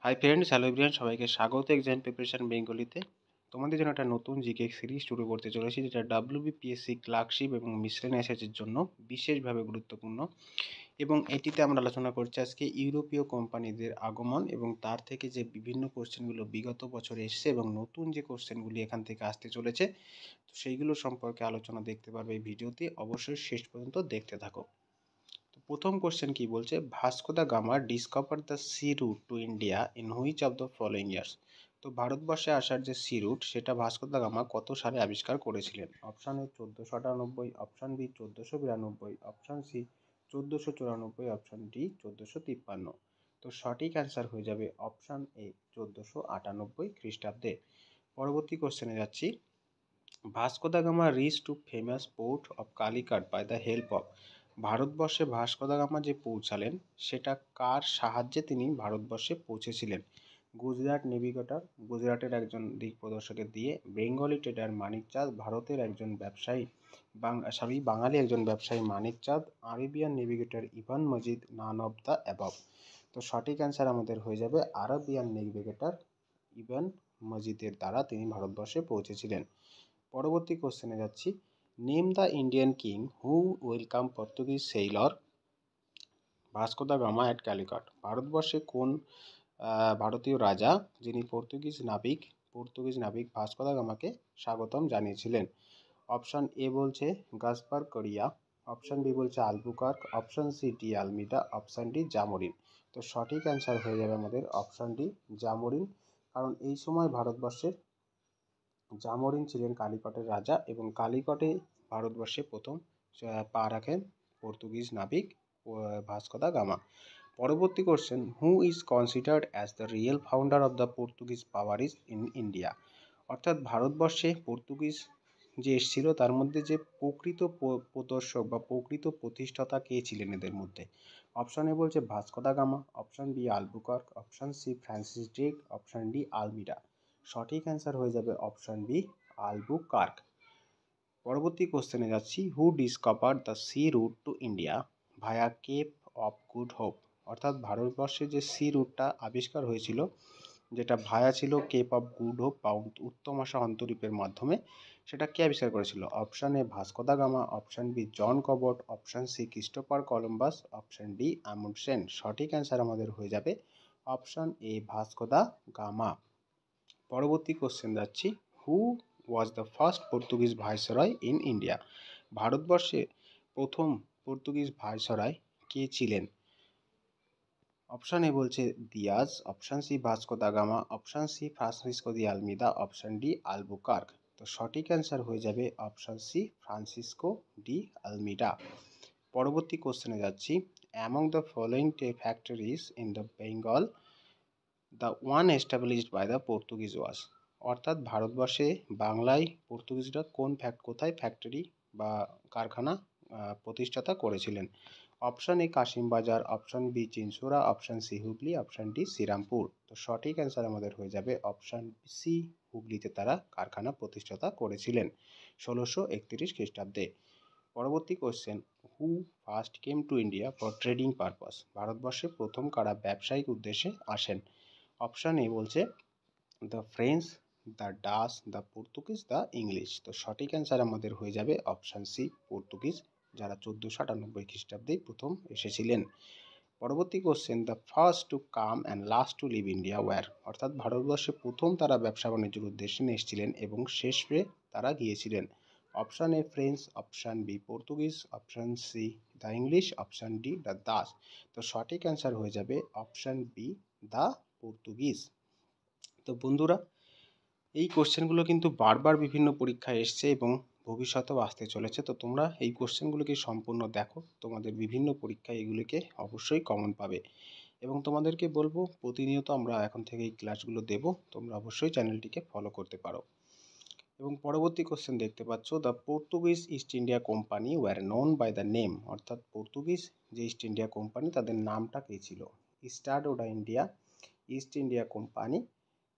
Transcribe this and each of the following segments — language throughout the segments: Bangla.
হাই ফ্রেন্ডস, হ্যালো এভরিওয়ান, সবাইকে স্বাগত এক্সাম প্রিপারেশন বেঙ্গলিতে। তোমাদের জন্য একটা নতুন জিকে সিরিজ শুরু করতে চলেছি, যেটা ডাব্লিউবিপিএসসি ক্লার্কশিপ এবং মিসলেনিয়াসের জন্য বিশেষভাবে গুরুত্বপূর্ণ। এবং এটিতে আমরা আলোচনা করছি আজকে ইউরোপীয় কোম্পানিদের আগমন এবং তার থেকে যে বিভিন্ন কোশ্চেনগুলো বিগত বছরে এসছে এবং নতুন যে কোশ্চেনগুলি এখান থেকে আসতে চলেছে, তো সেইগুলো সম্পর্কে আলোচনা দেখতে পারবে এই ভিডিওতে। অবশ্যই শেষ পর্যন্ত দেখতে থাকো। তো প্রথম কোশ্চেন কি বলছে, Vasco da Gama discover the sea route to India in which of the following years. তো ভারতবর্ষে আসার যে সি রুট, সেটা ভাস্কো দা গামা কত সালে আবিষ্কার করেছিলেন? Option A 1498, option B 1492, option C 1494, option D 1453। তো সঠিক অ্যান্সার হয়ে যাবে অপশান এ 1498 খ্রিস্টাব্দে। পরবর্তী কোশ্চেনে যাচ্ছি, Vasco da Gama reach to famous port of Calicut by the help of. ভারতবর্ষে ভাস্কো দা গামা যে পৌঁছালেন, সেটা কার সাহায্যে তিনি ভারতবর্ষে পৌঁছেছিলেন? গুজরাট নেভিগেটর, গুজরাটের একজন দিক প্রদর্শকের দিয়ে, বেঙ্গলি ট্রেডার মানিকচাঁদ, ভারতের একজন ব্যবসায়ী বাঙালি একজন ব্যবসায়ী Manikchand, Arabian navigator Ibn Majid, none of the above. তো সঠিক অ্যান্সার আমাদের হয়ে যাবে আরবিয়ান নেভিগেটর ইভান মজিদের দ্বারা তিনি ভারতবর্ষে পৌঁছেছিলেন। পরবর্তী কোশ্চেনে যাচ্ছি, name the Indian king who welcome Portuguese sailor Vasco da Gama at Calicut. ভারতবর্ষে কোন ভারতীয় রাজা যিনি পর্তুগিজ নাবিক ভাস্কো দা গামাকে স্বাগতম জানিয়েছিলেন? অপশান এ বলছে গাসপার করিয়া, অপশান বি বলছে Albuquerque, option C de Almeida, option D Zamorin. তো সঠিক অ্যান্সার হয়ে যাবে আমাদের অপশান ডি জামোরিন। কারণ এই সময় ভারতবর্ষের জামোরিন ছিলেন কালিকটের রাজা এবং কালিকটে ভারতবর্ষে প্রথম পা রাখেন পর্তুগিজ নাবিক ভাস্কো দা গামা। পরবর্তী question, who is considered as the real founder of the Portuguese powers in India. অর্থাৎ ভারতবর্ষে পর্তুগিজ যে এসেছিল, তার মধ্যে যে প্রকৃত প্রদর্শক বা প্রকৃত প্রতিষ্ঠাতা কে ছিলেন এদের মধ্যে? অপশান এ বলছে Vasco da Gama, option B Albuquerque, option C Francis Drake, option D Almeida. সঠিক অ্যান্সার হয়ে যাবে অপশান বি আলবুকার্ক। পরবর্তী কোশ্চেনে যাচ্ছি, who discover the sea route to India via Cape of Good Hope. অর্থাৎ ভারতবর্ষে যে সি রুটটা আবিষ্কার হয়েছিল, যেটা ভায়া ছিল কেপ অফ গুড হোপ বা উত্তম আশা অন্তরীপের মাধ্যমে, সেটা কে আবিষ্কার করেছিল? Option A Vasco da Gama, option B John Cabot, option C Christopher Columbus, option D Amundsen. সঠিক অ্যান্সার আমাদের হয়ে যাবে option A Vasco da Gama. পরবর্তী কোশ্চেন যাচ্ছি, who was the first Portuguese viceroy in India. ভারতবর্ষে প্রথম পর্তুগিজ ভাইসরয় কে ছিলেন? অপশান এ বলছে Diaz, option C Vasco da Gama, option C Francisco de Almeida, option D Albuquerque. তো সঠিক অ্যান্সার হয়ে যাবে option C Francisco de Almeida. পরবর্তী কোশ্চেনে যাচ্ছি, among the following factories in the Bengal the one established by the Portuguese was. অর্থাৎ ভারতবর্ষে বাংলায় পর্তুগিজরা কোথায় ফ্যাক্টরি বা কারখানা প্রতিষ্ঠাতা করেছিলেন? Option A Kasim Bazar, option B Chinsurah, option C Hooghly, option D Srirampur. তো সঠিক অ্যান্সার আমাদের হয়ে যাবে অপশান সি হুগলিতে তারা কারখানা প্রতিষ্ঠাতা করেছিলেন 1631 খ্রিস্টাব্দে। পরবর্তী question, who first came to India for trading purpose. ভারতবর্ষে প্রথম কারা ব্যবসায়িক উদ্দেশ্যে আসেন? অপশান এ বলছে the French, the Dutch, the Portuguese, the English. তো সঠিক অ্যান্সার আমাদের হয়ে যাবে অপশান সি পর্তুগিজ, যারা 1498 খ্রিস্টাব্দে প্রথম এসেছিলেন। পরবর্তী question, the first to come and last to leave India were. অর্থাৎ ভারতবর্ষে প্রথম তারা ব্যবসা বাণিজ্যের উদ্দেশ্যে এসেছিলেন এবং শেষে তারা গিয়েছিলেন। Option A French, option B Portuguese, option C the English, option D the Dutch. তো সঠিক অ্যান্সার হয়ে যাবে অপশান বি দ্য পর্তুগিজ। তো বন্ধুরা, এই কোশ্চেনগুলো কিন্তু বারবার বিভিন্ন পরীক্ষায় এসছে এবং ভবিষ্যতেও আসতে চলেছে। তো তোমরা এই কোশ্চেনগুলোকে সম্পূর্ণ দেখো, তোমাদের বিভিন্ন পরীক্ষায় এগুলিকে অবশ্যই কমন পাবে। এবং তোমাদেরকে বলবো, প্রতিনিয়ত আমরা এখন থেকে এই ক্লাসগুলো দেবো, তোমরা অবশ্যই চ্যানেলটিকে ফলো করতে পারো। এবং পরবর্তী কোশ্চেন দেখতে পাচ্ছ, the Portuguese East India company were known by the name. অর্থাৎ পর্তুগিজ যে ইস্ট ইন্ডিয়া কোম্পানি, তাদের নামটা কী ছিল? Estado da India, East India company,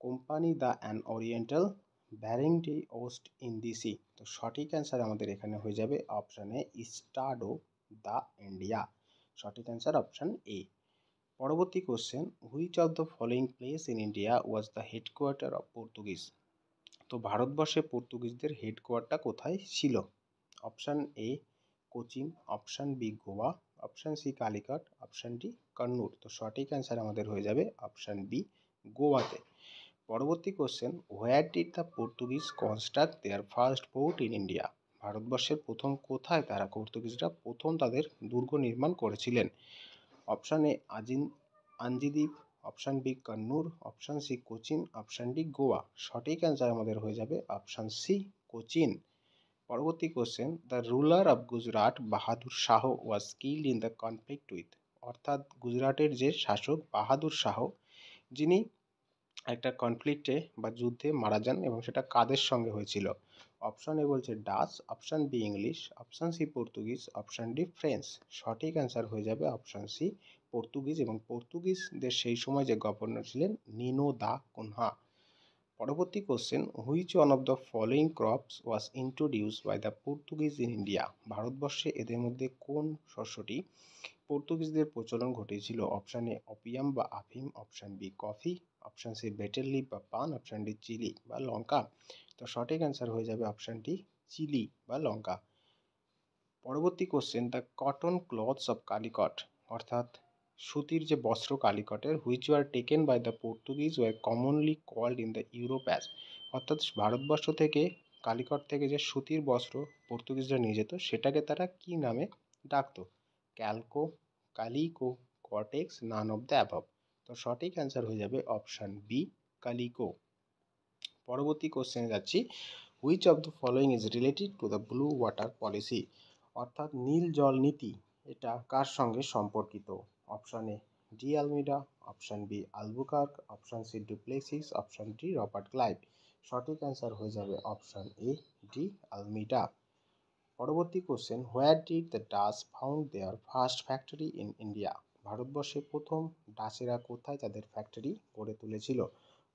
company the an Oriental, ব্যারিং ডি ওস্ট ইন্ডিসি। তো সঠিক অ্যান্সার আমাদের এখানে হয়ে যাবে option A Estado da India. সঠিক অ্যান্সার অপশান এ। পরবর্তী question, which of the following place in India was the headquarter of Portuguese. তো ভারতবর্ষে পর্তুগিজদের হেডকোয়ার্টার কোথায় ছিল? Option A Cochin, option B Goa, option C Calicut, option D Kannur. তো সঠিক অ্যান্সার আমাদের হয়ে যাবে অপশান বি গোয়াতে। পরবর্তী question, where did the Portuguese construct their first fort in India. ভারতবর্ষের প্রথম কোথায় তারা পর্তুগিজরা প্রথম তাদের দুর্গ নির্মাণ করেছিলেন? Option A Anjediva, option B Kannur, option C Cochin, option D Goa. সঠিক অ্যান্সার আমাদের হয়ে যাবে অপশান সি কোচিন। পরবর্তী question, the ruler of Gujarat Bahadur Shah was killed in the conflict with. অর্থাৎ গুজরাটের যে শাসক বাহাদুর শাহ, যিনি একটা কনফ্লিক্টে বা যুদ্ধে মারা যান, এবং সেটা কাদের সঙ্গে হয়েছিল? অপশান এ বলছে Dutch, option B English, option C Portuguese, option D French. সঠিক অ্যান্সার হয়ে যাবে অপশান সি পর্তুগিজ, এবং পর্তুগিজদের সেই সময় যে গভর্নর ছিলেন নিনো দা কুনহা। পরবর্তী question, which one of the following crops was introduced by the Portuguese in India. ভারতবর্ষে এদের মধ্যে কোন শস্যটি পর্তুগিজদের প্রচলন ঘটিয়েছিল? অপশান এ অপিয়াম বা আফিম, option B coffee, option C betel leaf বা পান, অপশান ডি চিলি বা লঙ্কা। তো সঠিক অ্যান্সার হয়ে যাবে অপশান ডি চিলি বা লঙ্কা। পরবর্তী question, the cotton cloths of Calicut, অর্থাৎ সুতির যে বস্ত্র কালিকটের, which were taken by the Portuguese were commonly called in the Europe as. অর্থাৎ ভারতবর্ষ থেকে কালিকট থেকে যে সুতির বস্ত্র পর্তুগিজরা নিয়ে যেত, সেটাকে তারা কি নামে ডাকতো? ক্যালকো, কালিকো, কটেক্স, নান অফ দ্য অ্যাবভ। তো সঠিক অ্যান্সার হয়ে যাবে অপশান বি কালিকো। পরবর্তী কোশ্চেনে যাচ্ছি, which of the following is related to the blue water policy. অর্থাৎ নীল জল নীতি এটা কার সঙ্গে সম্পর্কিত? Option A de Almeida, option B Albuquerque, option C Dupleix, option D Robert Clive. সঠিক অ্যান্সার হয়ে যাবে অপশান এ ডি আলমিডা। পরবর্তী question, where did the Dutch found their first factory in India. ভারতবর্ষে প্রথম ডাচেরা কোথায় তাদের ফ্যাক্টরি গড়ে তুলেছিল?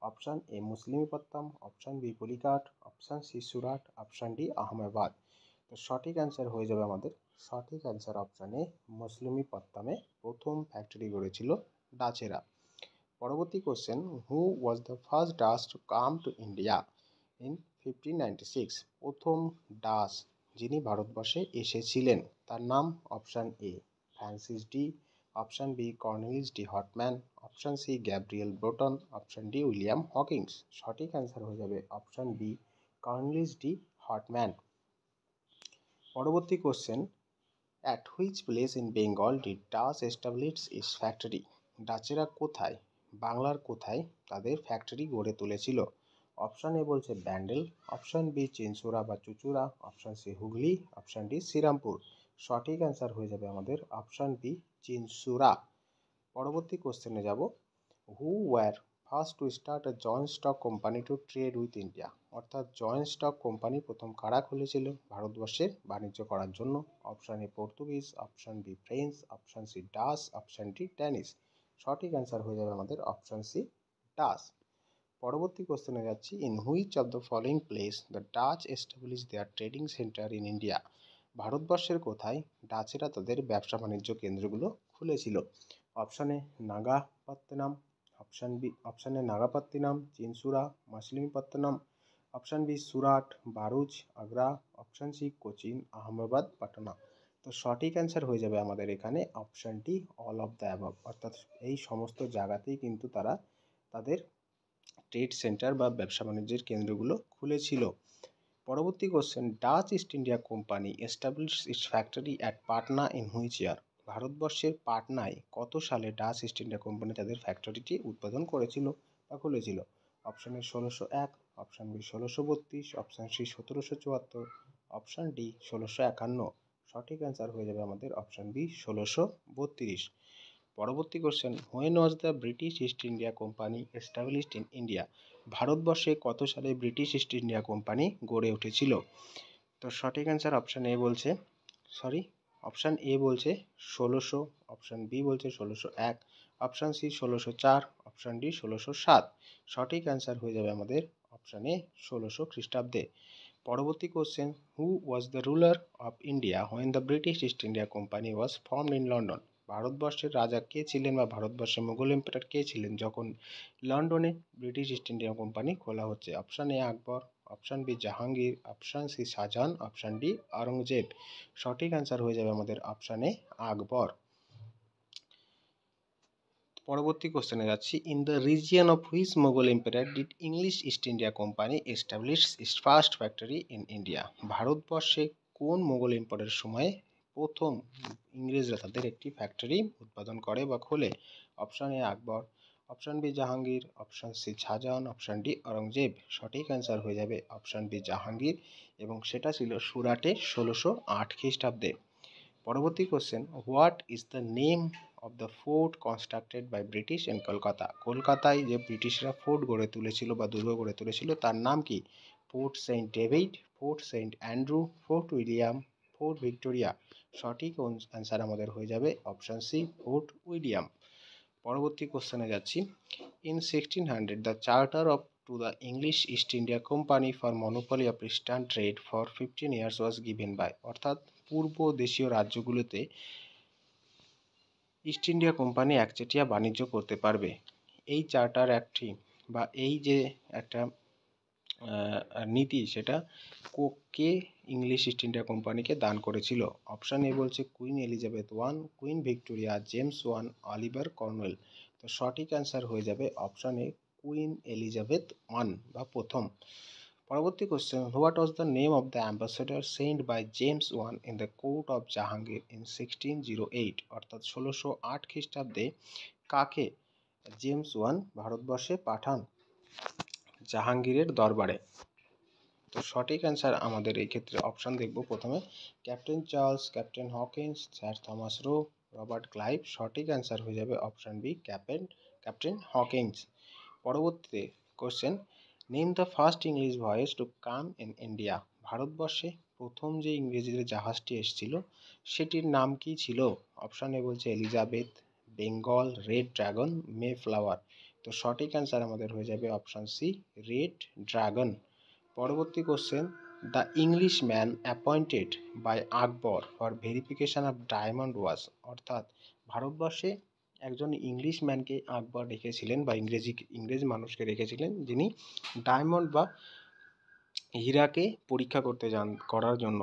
Option A Masulipatnam, option B Pulicat, option C Surat, option D Ahmedabad. তো সঠিক অ্যান্সার হয়ে যাবে আমাদের সঠিক অ্যান্সার অপশান এ মুসলিমপত্তমে প্রথম ফ্যাক্টরি গড়েছিল ডাচেরা। পরবর্তী question, who was the first Dutch to come to India in 1596। প্রথম ডাচ যিনি ভারতবর্ষে এসেছিলেন তার নাম? Option A Francis de, option B Cornelis de Houtman, option C Gabriel Broughton, option D William Hawkins. সঠিক অ্যান্সার হয়ে যাবে option B Cornelis de Houtman. পরবর্তী question, at which place in Bengal did Dutch establish its factory. ডাচেরা কোথায়, বাংলার কোথায় তাদের ফ্যাক্টরি গড়ে তুলেছিল? অপশান এ বলছে ব্যান্ডেল, অপশান বি চিনচুরা বা Chuchura, option C Hooghly, option D Srirampur. সঠিক অ্যান্সার হয়ে যাবে আমাদের অপশান বি চিনচুরা। পরবর্তী কোশ্চেনে যাব, who were first to start a joint stock company to trade with India. অর্থাৎ জয়েন্ট স্টক কোম্পানি প্রথম কারা খুলেছিল ভারতবর্ষের বাণিজ্য করার জন্য? Option A Portuguese, option B French, option C Dutch, option D Danish. সঠিক অ্যান্সার হয়ে যাবে আমাদের অপশান সি ডাচ। পরবর্তী কোশ্চেনে যাচ্ছি, in which of the following place the Dutch establish their trading centre in India. ভারতবর্ষের কোথায় ডাচেরা তাদের ব্যবসা বাণিজ্য কেন্দ্রগুলো খুলেছিল? Option A Nagapattinam, option A Nagapattinam, Chinsura, Masulipatnam, option B Surat, Bharuch, Agra, option C Cochin, Ahmedabad, Patna. তো সঠিক অ্যান্সার হয়ে যাবে আমাদের এখানে option D all of the above. অর্থাৎ এই সমস্ত জায়গাতেই কিন্তু তারা তাদের ট্রেড সেন্টার বা ব্যবসা বাণিজ্যের কেন্দ্রগুলো খুলেছিল। পরবর্তী question, Dutch east India company establish its factory at Patna in which year. ভারতবর্ষের পাটনায় কত সালে ডাচ ইস্ট ইন্ডিয়া কোম্পানি তাদের ফ্যাক্টরিটি উদ্বোধন করেছিল বা খুলেছিল? Option A 1601, option B 1632, option C 1774, option D 1651। সঠিক অ্যান্সার হয়ে যাবে আমাদের অপশান বি 1632। পরবর্তী question, when was the British East India Company established in India. ভারতবর্ষে কত সালে ব্রিটিশ ইস্ট ইন্ডিয়া কোম্পানি গড়ে উঠেছিল? তো সঠিক অ্যান্সার অপশান এ বলছে 1600, অপশান বি বলছে 1601, অপশান সি 1604, অপশান ডি 1607। সঠিক অ্যান্সার হয়ে যাবে আমাদের অপশান এ 1600 খ্রিস্টাব্দে। পরবর্তী question, who was the ruler of India when the British East India company was formed in London. ভারতবর্ষের রাজা কে ছিলেন বা ভারতবর্ষের মুঘল এম্পায়ার কে ছিলেন যখন লন্ডনে ব্রিটিশ ইস্ট ইন্ডিয়া কোম্পানি খোলা হচ্ছে? Option A Akbar, option B Jahangir, option C Shahjahan, option D Aurangzeb. সঠিক অ্যান্সার হয়ে যাবে আমাদের অপশান এ আকবর। পরবর্তী কোশ্চেনে যাচ্ছি। In the region of which Mughal empire did English East India company establish its first factory in India? ভারতবর্ষে কোন মোগল এম্পায়ারের সময় প্রথম ইংরেজরা তাদের একটি ফ্যাক্টরি উৎপাদন করে বা খোলে? Option A Akbar, option B Jahangir, option C Shahjahan, option D Aurangzeb. সঠিক অ্যান্সার হয়ে যাবে অপশান বি জাহাঙ্গীর, এবং সেটা ছিল সুরাটে 1608 খ্রিস্টাব্দে। পরবর্তী question. What is the name of the fort constructed by British in Kolkata? কলকাতায় যে ব্রিটিশরা ফোর্ট গড়ে তুলেছিল বা দুর্গ গড়ে তুলেছিল তার নাম কি? Fort Saint David, Fort Saint Andrew, Fort William, Fort Victoria. সঠিক অ্যান্সার আমাদের হয়ে যাবে অপশান সি, ফোর্ট উইলিয়াম। পরবর্তী কোশ্চেনে যাচ্ছি। In 1600 the charter of to the English East India Company for monopoly of eastern trade for 15 years was given by. অর্থাৎ পূর্ব দেশীয় রাজ্যগুলোতে ইস্ট ইন্ডিয়া কোম্পানি একচেটিয়া বাণিজ্য করতে পারবে, এই চার্টার অ্যাক্টটি বা এই যে একটা নীতি, সেটা কে ইংলিশ ইস্ট ইন্ডিয়া কোম্পানিকে দান করেছিল? অপশান এ বলছে Queen Elizabeth one, Queen Victoria, James one, Oliver Cromwell. তো সঠিক অ্যান্সার হয়ে যাবে option A, Queen Elizabeth one বা প্রথম। পরবর্তী question. What was the name of the ambassador sent by James one in the court of Jahangir in 1608? অর্থাৎ 1608 খ্রিস্টাব্দে কাকে জেমস ওয়ান ভারতবর্ষে পাঠান জাহাঙ্গীরের দরবারে? তো সঠিক অ্যান্সার আমাদের এই ক্ষেত্রে অপশান দেখব প্রথমে। Captain Charles, Captain Hawkins, Sir Thomas Roe, Robert Clive. সঠিক অ্যান্সার হয়ে যাবে অপশান বি, ক্যাপ্টেন হকিন্স। পরবর্তীতে question. Name the first English voyage to come in India? ভারতবর্ষে প্রথম যে ইংরেজিদের জাহাজটি এসেছিল সেটির নাম কি ছিল? অপশান এ বলছে Elizabeth, Bengal, Red Dragon, Mayflower. তো সঠিক অ্যান্সার আমাদের হয়ে যাবে অপশান সি, রেড ড্রাগন। পরবর্তী question. The English man appointed by Akbar for verification of diamond was? অর্থাৎ ভারতবর্ষে একজন ইংলিশ ম্যানকে আকবর রেখেছিলেন বা ইংরেজ মানুষকে রেখেছিলেন যিনি ডায়মন্ড বা হীরাকে পরীক্ষা করার জন্য।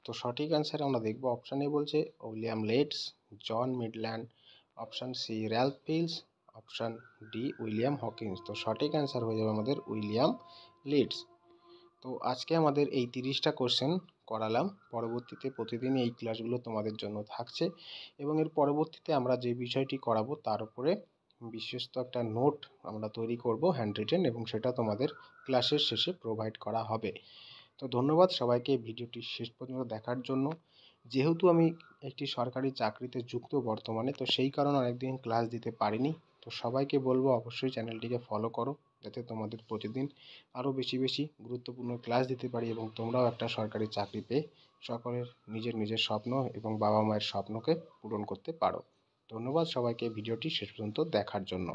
তো সঠিক অ্যান্সার আমরা দেখব। অপশান এ বলছে উইলিয়াম লেটস, জন মিডল্যান্ড, option C Ralph Fitch, option D William Hawkins. তো সঠিক অ্যান্সার হয়ে যাবে আমাদের উইলিয়াম লেটস। তো আজকে আমাদের এই 30টা কোশ্চেন করালাম। পরবর্তীতে প্রতিদিন এই ক্লাসগুলো তোমাদের জন্য থাকছে, এবং এর পরবর্তীতে আমরা যে বিষয়টি করাবো তার উপরে বিশ্বস্ত একটা নোট আমরা তৈরি করব হ্যান্ড রিটেন, এবং সেটা তোমাদের ক্লাসের শেষে প্রোভাইড করা হবে। তো ধন্যবাদ সবাইকে ভিডিওটি শেষ পর্যন্ত দেখার জন্য। যেহেতু আমি একটি সরকারি চাকরিতে যুক্ত বর্তমানে, তো সেই কারণে অনেকদিন ক্লাস দিতে পারিনি। তো সবাইকে বলবো অবশ্যই চ্যানেলটিকে ফলো করো, যাতে তোমাদের প্রতিদিন আরও বেশি গুরুত্বপূর্ণ ক্লাস দিতে পারি এবং তোমরাও একটা সরকারি চাকরি পেয়ে সকলের নিজের স্বপ্ন এবং বাবা মায়ের স্বপ্নকে পূরণ করতে পারো। ধন্যবাদ সবাইকে ভিডিওটি শেষ পর্যন্ত দেখার জন্য।